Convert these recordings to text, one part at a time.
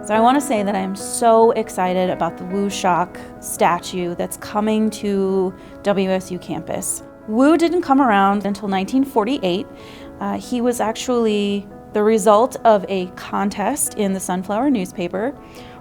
So I want to say that I'm so excited about the WuShock statue that's coming to WSU campus. Wu didn't come around until 1948. He was actually the result of a contest in the Sunflower newspaper.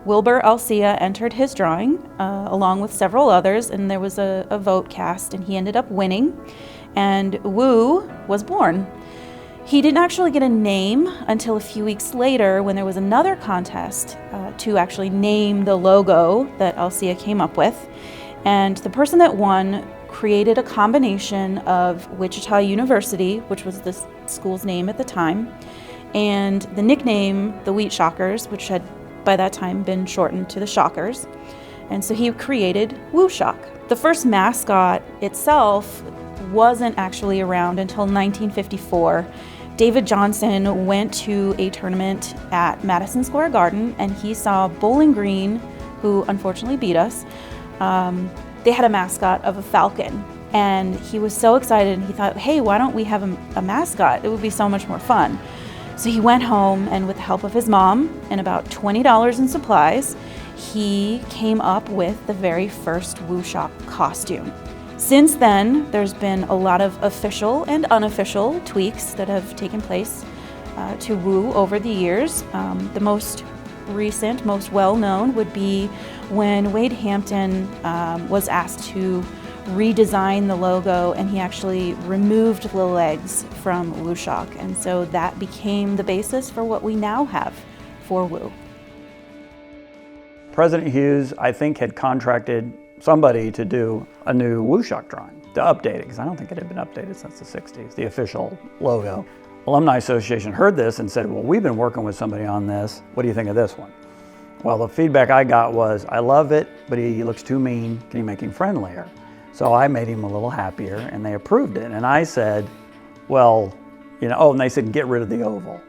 Wilbur Alcia entered his drawing along with several others, and there was a vote cast, and he ended up winning, and Wu was born. He didn't actually get a name until a few weeks later when there was another contest to actually name the logo that Alcia came up with, and the person that won created a combination of Wichita University, which was the school's name at the time, and the nickname the Wheat Shockers, which had by that time been shortened to the Shockers. And so he created WuShock. The first mascot itself wasn't actually around until 1954. David Johnson went to a tournament at Madison Square Garden, and he saw Bowling Green, who unfortunately beat us. They had a mascot of a falcon, and he was so excited, and he thought, hey, why don't we have a mascot? It would be so much more fun. So he went home, and with the help of his mom and about $20 in supplies, he came up with the very first WuShock costume. Since then, there's been a lot of official and unofficial tweaks that have taken place to Wu over the years. The most recent, most well-known would be when Wade Hampton was asked to redesign the logo, and he actually removed the legs from WuShock, and so that became the basis for what we now have for Wu. President Hughes, I think, had contracted somebody to do a new WuShock drawing, to update it, because I don't think it had been updated since the 60s, the official logo. Alumni Association heard this and said, well, we've been working with somebody on this. What do you think of this one? Well, the feedback I got was, I love it, but he looks too mean. Can you make him friendlier? So I made him a little happier, and they approved it. And I said, well, and they said, get rid of the oval.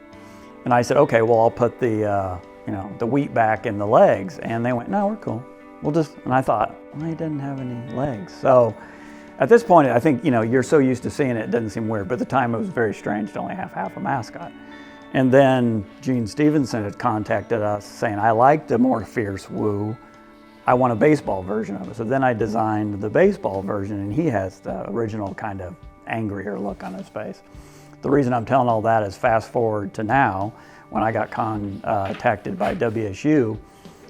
And I said, okay, well, I'll put the, the wheat back in the legs. And they went, no, we're cool. And I thought, well, he doesn't have any legs. So at this point, I think, you're so used to seeing it, it doesn't seem weird. But at the time, it was very strange to only have half a mascot. And then Gene Stevenson had contacted us saying, I like the more fierce Wu. I want a baseball version of it. So then I designed the baseball version, and he has the original kind of angrier look on his face. The reason I'm telling all that is fast forward to now, when I got contacted by WSU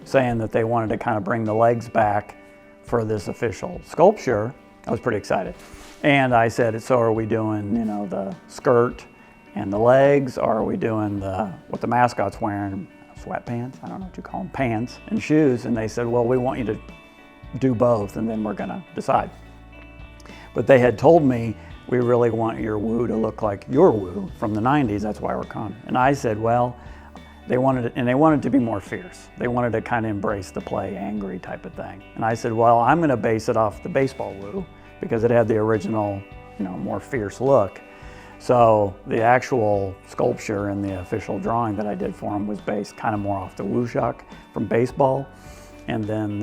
saying that they wanted to kind of bring the legs back for this official sculpture. I was pretty excited. And I said, so are we doing, the skirt and the legs, or are we doing what the mascot's wearing? Sweatpants, I don't know what you call them, pants and shoes. And they said, well, we want you to do both, and then we're gonna decide. But they had told me, we really want your Wu to look like your Wu from the 90s, that's why we're coming. And I said, well, they wanted to be more fierce. They wanted to kind of embrace the play angry type of thing. And I said, well, I'm gonna base it off the baseball Wu, because it had the original, more fierce look. So the actual sculpture and the official drawing that I did for him was based kind of more off the WuShock from baseball. And then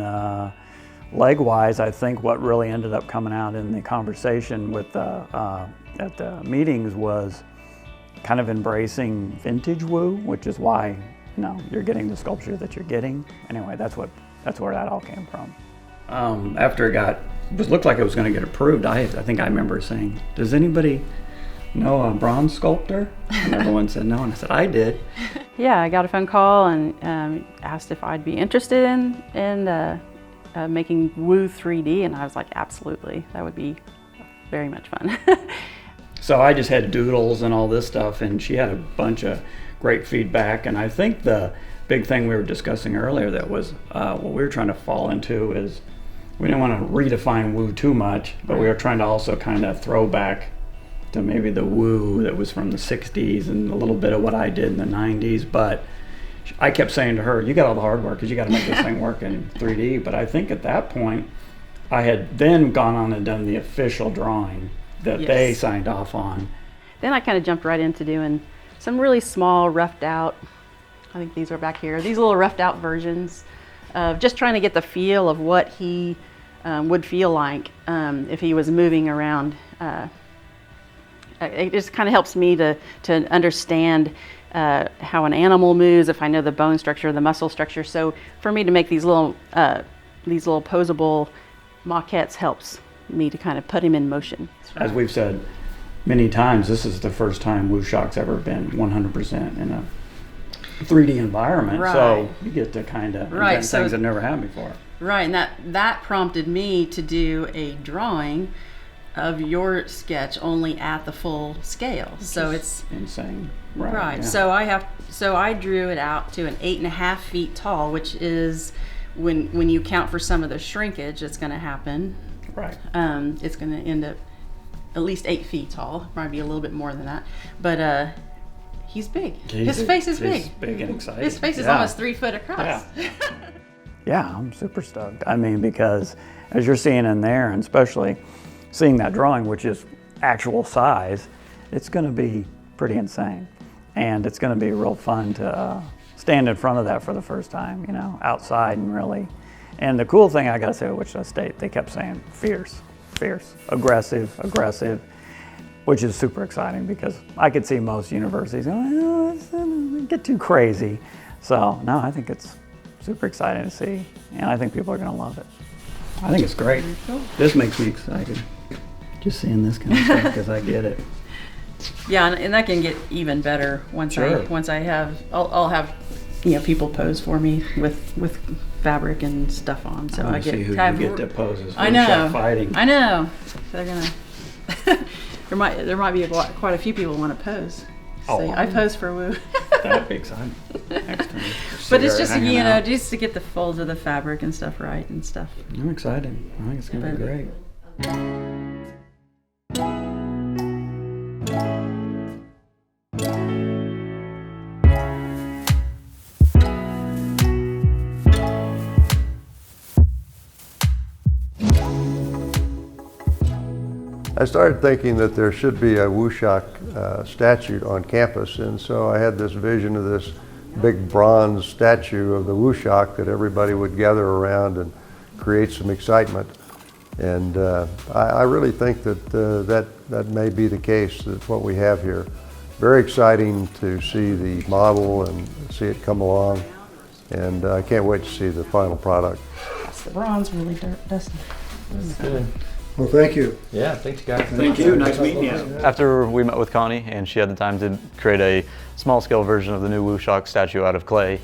leg-wise, I think what really ended up coming out in the conversation with at the meetings was kind of embracing vintage Wu, which is why you're getting the sculpture that you're getting. Anyway, that's where that all came from. After it looked like it was going to get approved, I think I remember saying, does anybody know a bronze sculptor? And everyone said no, and I said, I did. Yeah, I got a phone call and asked if I'd be interested in making Wu 3D, and I was like, absolutely, that would be very much fun. So I just had doodles and all this stuff, and she had a bunch of great feedback. And I think the big thing we were discussing earlier that was what we were trying to fall into is we didn't want to redefine Wu too much, but we were trying to also kind of throw back to maybe the Wu that was from the 60s and a little bit of what I did in the 90s. But I kept saying to her, you got all the hard work because you got to make this thing work in 3D. But I think at that point, I had then gone on and done the official drawing that they signed off on. Then I kind of jumped right into doing some really small, roughed out, I think these are back here, these little roughed out versions of just trying to get the feel of what he would feel like if he was moving around it just kind of helps me to understand how an animal moves, if I know the bone structure, the muscle structure. So for me to make these little posable maquettes helps me to kind of put him in motion. As we've said many times, this is the first time WuShock's ever been 100% in a 3D environment. Right. So you get to kind of Right. invent things that never happened before. Right, and that prompted me to do a drawing of your sketch only at the full scale. So it's insane. Right. Yeah. So I drew it out to an 8.5 feet tall, which is when you count for some of the shrinkage that's going to happen. Right. It's going to end up at least 8 feet tall. Might be a little bit more than that, but he's big. His face is big. He's big and exciting. His face is almost 3 foot across. Yeah. Yeah, I'm super stoked. I mean, because as you're seeing in there, and especially seeing that drawing, which is actual size, it's going to be pretty insane. And it's going to be real fun to stand in front of that for the first time, you know, outside and really. And the cool thing I got to say at Wichita State, they kept saying fierce, aggressive, which is super exciting because I could see most universities going, oh, it's get too crazy. So, no, I think it's super exciting to see, and I think people are going to love it. I think it's great. This makes me excited, just seeing this kind of stuff, because I get it. Yeah, and that can get even better once I'll have people pose for me with fabric and stuff on. So I get see who you get to poses. I know. WuShock fighting. I know. They're gonna. there might be quite a few people want to pose. So I pose for Wu. That'd be exciting. Excellent. But it's just just to get the folds of the fabric and stuff right and stuff. I'm excited. I think it's gonna be great. I started thinking that there should be a WuShock statue on campus, and so I had this vision of this big bronze statue of the WuShock that everybody would gather around and create some excitement. And I really think that that may be the case, that's what we have here. Very exciting to see the model and see it come along, and I can't wait to see the final product. The bronze really dusty. That's good. Well, thank you. Yeah, thanks guys. Thank you. Nice meeting you. After we met with Connie and she had the time to create a small scale version of the new WuShock statue out of clay,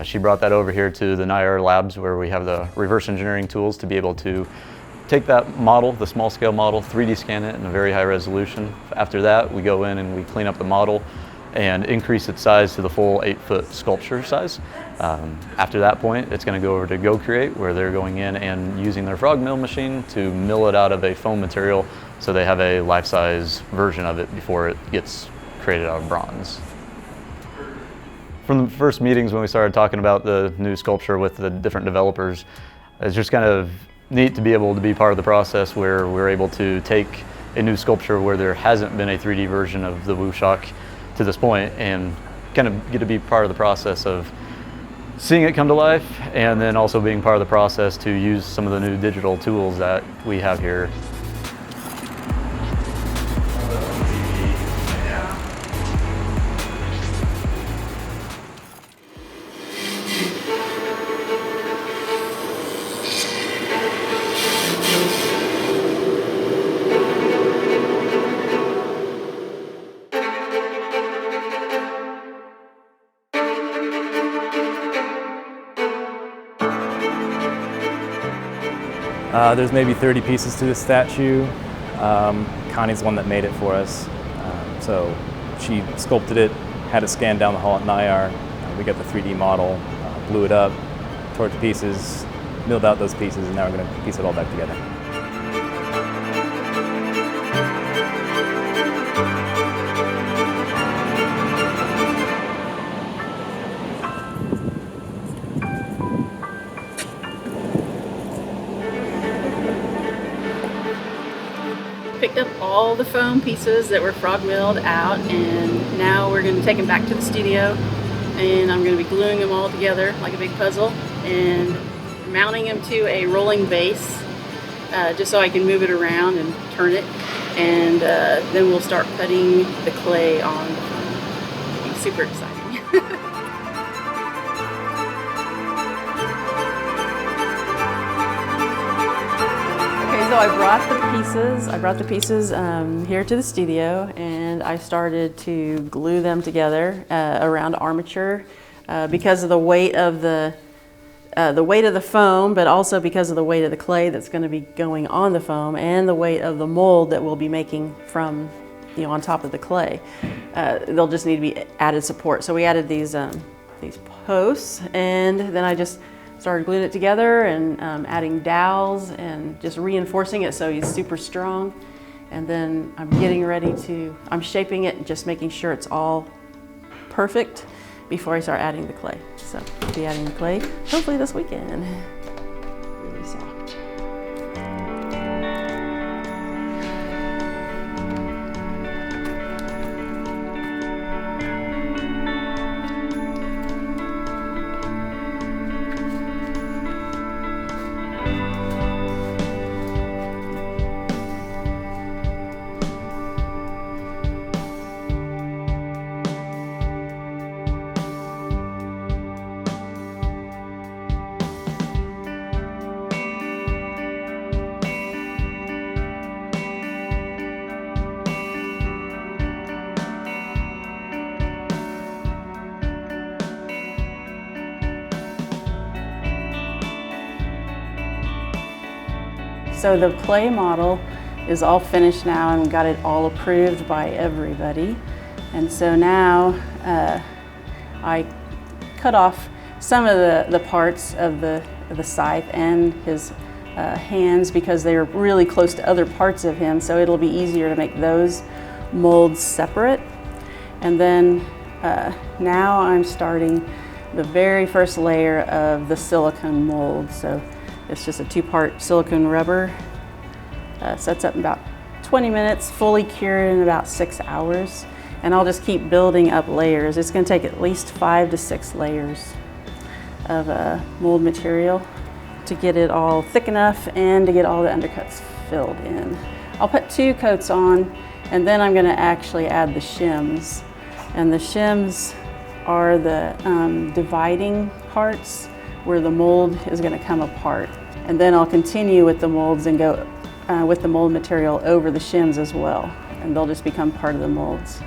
she brought that over here to the NIAR labs where we have the reverse engineering tools to be able to take that model, the small scale model, 3D scan it in a very high resolution. After that, we go in and we clean up the model and increase its size to the full 8-foot sculpture size. After that point, it's going to go over to GoCreate, where they're going in and using their frog mill machine to mill it out of a foam material so they have a life-size version of it before it gets created out of bronze. From the first meetings when we started talking about the new sculpture with the different developers, it's just kind of neat to be able to be part of the process where we're able to take a new sculpture where there hasn't been a 3D version of the WuShock to this point and kind of get to be part of the process of seeing it come to life and then also being part of the process to use some of the new digital tools that we have here. There's maybe 30 pieces to this statue. Connie's the one that made it for us. So she sculpted it, had it scanned down the hall at NIAR. We got the 3D model, blew it up, tore it to pieces, milled out those pieces, and now we're going to piece it all back together. Picked up all the foam pieces that were frog milled out, and now we're going to take them back to the studio, and I'm going to be gluing them all together like a big puzzle and mounting them to a rolling base just so I can move it around and turn it. and then we'll start putting the clay on the foam. It'll be super exciting. So I brought the pieces here to the studio, and I started to glue them together around armature because of the weight of the foam, but also because of the weight of the clay that's going to be going on the foam, and the weight of the mold that we'll be making from, on top of the clay. They'll just need to be added support. So we added these posts, and then I just started gluing it together and adding dowels and just reinforcing it so he's super strong. And then I'm shaping it and just making sure it's all perfect before I start adding the clay. So I'll be adding the clay hopefully this weekend. Really soft. So the clay model is all finished now, and we got it all approved by everybody. And so now I cut off some of the parts of the scythe and his hands because they are really close to other parts of him, so it'll be easier to make those molds separate. And then now I'm starting the very first layer of the silicone mold. So it's just a 2-part silicone rubber. Sets up in about 20 minutes, fully cured in about 6 hours. And I'll just keep building up layers. It's going to take at least 5 to 6 layers of mold material to get it all thick enough and to get all the undercuts filled in. I'll put 2 coats on, and then I'm going to actually add the shims. And the shims are the dividing parts where the mold is going to come apart. And then I'll continue with the molds and go with the mold material over the shims as well, and they'll just become part of the molds.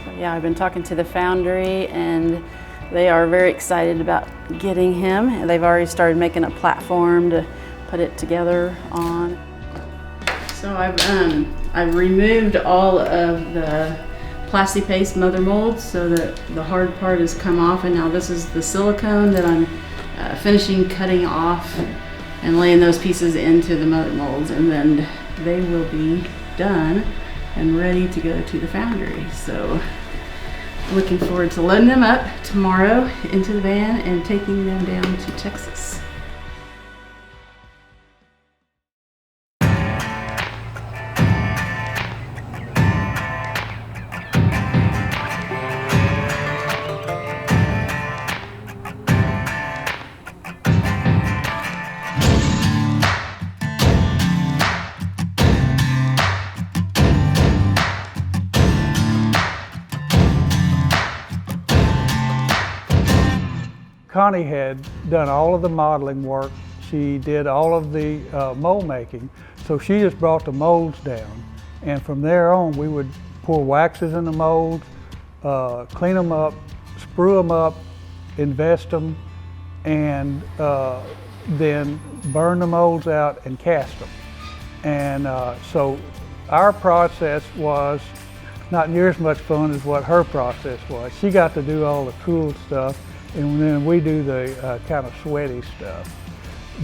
But yeah, I've been talking to the foundry, and they are very excited about getting him. And they've already started making a platform to put it together on. So I've removed all of the Plasti-Paste mother molds so that the hard part has come off, and now this is the silicone that I'm finishing cutting off and laying those pieces into the mother molds, and then they will be done and ready to go to the foundry. So looking forward to loading them up tomorrow into the van and taking them down to Texas. Connie had done all of the modeling work. She did all of the mold making. So she just brought the molds down. And from there on, we would pour waxes in the molds, clean them up, sprue them up, invest them, and then burn the molds out and cast them. And so our process was not near as much fun as what her process was. She got to do all the cool stuff, and then we do the kind of sweaty stuff.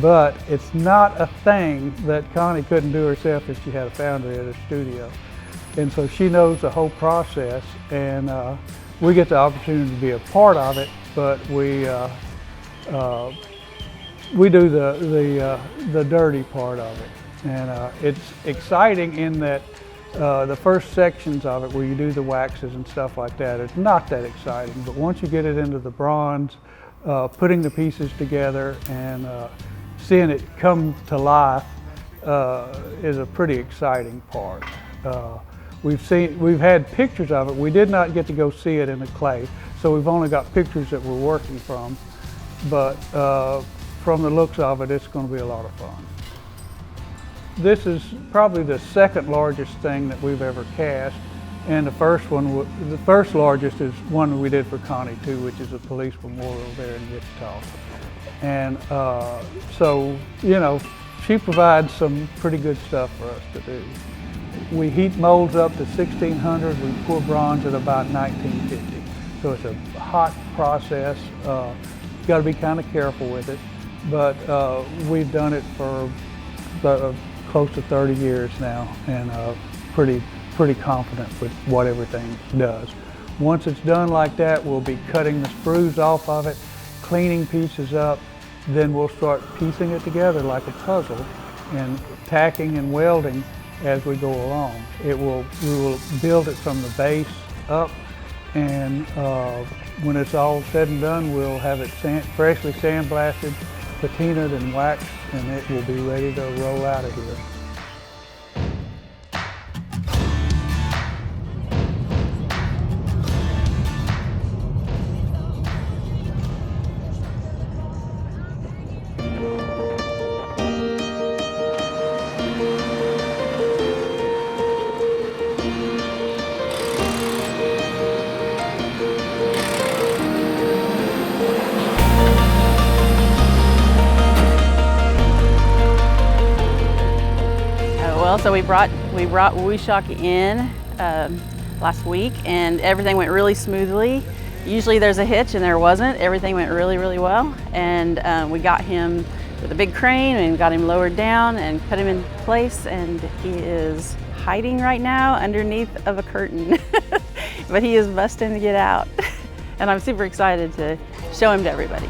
But it's not a thing that Connie couldn't do herself if she had a foundry at her studio. And so she knows the whole process, and we get the opportunity to be a part of it, but we do the dirty part of it. And it's exciting in that the first sections of it where you do the waxes and stuff like that, it's not that exciting. But once you get it into the bronze, putting the pieces together and seeing it come to life is a pretty exciting part. We've had pictures of it. We did not get to go see it in the clay, so we've only got pictures that we're working from. But from the looks of it, it's going to be a lot of fun. This is probably the second largest thing that we've ever cast, and the first largest is one we did for Connie too, which is a police memorial there in Wichita. And so, you know, she provides some pretty good stuff for us to do. We heat molds up to 1600, we pour bronze at about 1950. So it's a hot process. Got to be kind of careful with it, but we've done it for close to 30 years now, and pretty confident with what everything does. Once it's done like that, we'll be cutting the sprues off of it, cleaning pieces up, then we'll start piecing it together like a puzzle and tacking and welding as we go along. We will build it from the base up, and when it's all said and done, we'll have it freshly sandblasted, patinaed and waxed, and it will be ready to roll out of here. So we brought WuShock in last week, and everything went really smoothly. Usually there's a hitch, and there wasn't. Everything went really, really well, and we got him with a big crane and got him lowered down and put him in place, and he is hiding right now underneath of a curtain, but he is busting to get out, and I'm super excited to show him to everybody.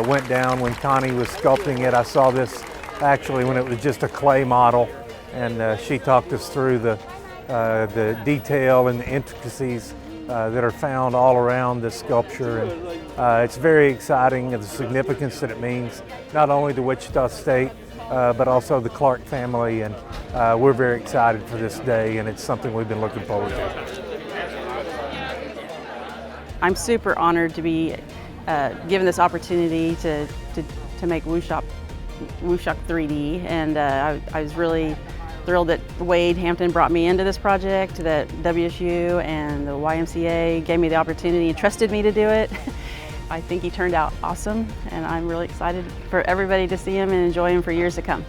Went down when Connie was sculpting it. I saw this actually when it was just a clay model, and she talked us through the detail and the intricacies that are found all around this sculpture. And it's very exciting, the significance that it means, not only to Wichita State, but also the Clark family. And we're very excited for this day, and it's something we've been looking forward to. I'm super honored to be given this opportunity to make WuShock 3D, and I was really thrilled that Wade Hampton brought me into this project, that WSU and the YMCA gave me the opportunity and trusted me to do it. I think he turned out awesome, and I'm really excited for everybody to see him and enjoy him for years to come.